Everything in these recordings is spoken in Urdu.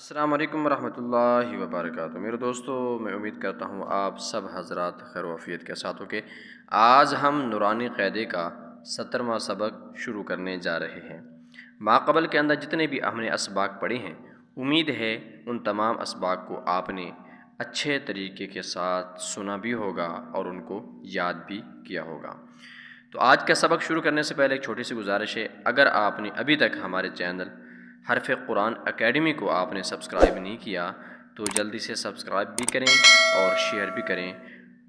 السلام علیکم ورحمۃ اللہ وبرکاتہ۔ میرے دوستو، میں امید کرتا ہوں آپ سب حضرات خیر و عافیت کے ساتھ ہو کہ آج ہم نورانی قاعدے کا 70واں سبق شروع کرنے جا رہے ہیں۔ ماقبل کے اندر جتنے بھی ہم نے اسباق پڑھے ہیں، امید ہے ان تمام اسباق کو آپ نے اچھے طریقے کے ساتھ سنا بھی ہوگا اور ان کو یاد بھی کیا ہوگا۔ تو آج کا سبق شروع کرنے سے پہلے ایک چھوٹی سی گزارش ہے، اگر آپ نے ابھی تک ہمارے چینل حرف قرآن اکیڈمی کو آپ نے سبسکرائب نہیں کیا تو جلدی سے سبسکرائب بھی کریں اور شیئر بھی کریں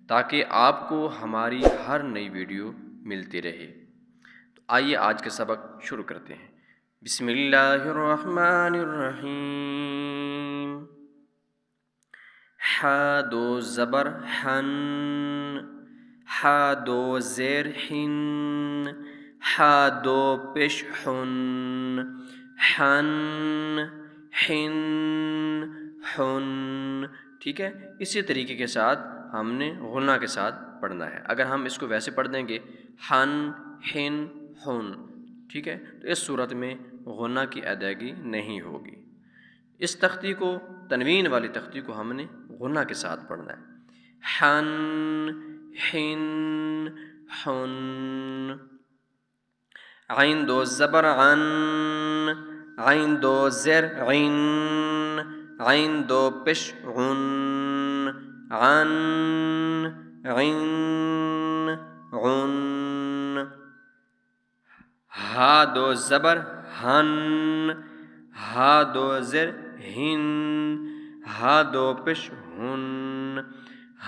تاکہ آپ کو ہماری ہر نئی ویڈیو ملتی رہے۔ تو آئیے آج کا سبق شروع کرتے ہیں۔ بسم اللہ الرحمن الرحیم۔ ح دو زبر حن، ح دو زیر حن، ح دو پیش حن، حن حن حن۔ ٹھیک ہے، اسی طریقے کے ساتھ ہم نے غنہ کے ساتھ پڑھنا ہے۔ اگر ہم اس کو ویسے پڑھ دیں گے حن حن حن، ٹھیک ہے، تو اس صورت میں غنہ کی ادائیگی نہیں ہوگی۔ اس تختی کو، تنوین والی تختی کو ہم نے غنہ کے ساتھ پڑھنا ہے۔ حن حن حن۔ عین دو زبر عن، عین دو زیر عین، عین دو پیش عن، عن عین عن۔ ہا دو زبر ہن، ہا دو زیر ہن، ہا دو پیش ہن،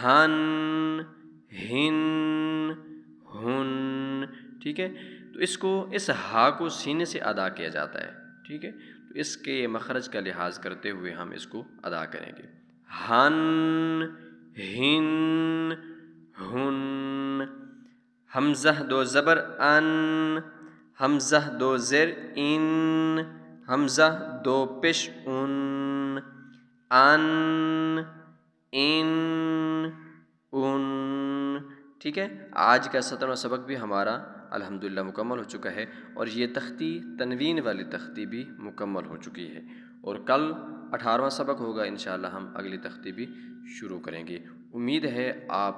ہن ہن ہن۔ ٹھیک ہے، تو اس ہا کو سینے سے ادا کیا جاتا ہے۔ ٹھیک ہے، تو اس کے مخرج کا لحاظ کرتے ہوئے ہم اس کو ادا کریں گے۔ ہن ہن ہن۔ حمزہ دو زبر ان، حمزہ دو زیر ان، حمزہ دو پیش ان، ان ان ان۔ ٹھیک ہے، آج کا 70واں سبق بھی ہمارا الحمدللہ مکمل ہو چکا ہے اور یہ تختی، تنوین والی تختی بھی مکمل ہو چکی ہے، اور کل 18واں سبق ہوگا، انشاءاللہ ہم اگلی تختی بھی شروع کریں گے۔ امید ہے آپ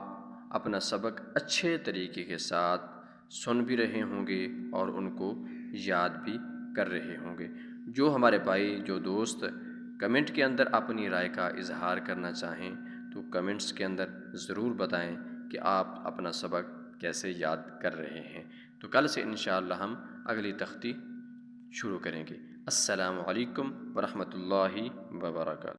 اپنا سبق اچھے طریقے کے ساتھ سن بھی رہے ہوں گے اور ان کو یاد بھی کر رہے ہوں گے۔ جو ہمارے بھائی، جو دوست کمنٹ کے اندر اپنی رائے کا اظہار کرنا چاہیں تو کمنٹس کے اندر ضرور بتائیں کہ آپ اپنا سبق کیسے یاد کر رہے ہیں۔ تو کل سے انشاءاللہ ہم اگلی تختی شروع کریں گے۔ السلام علیکم ورحمۃ اللہ وبرکاتہ۔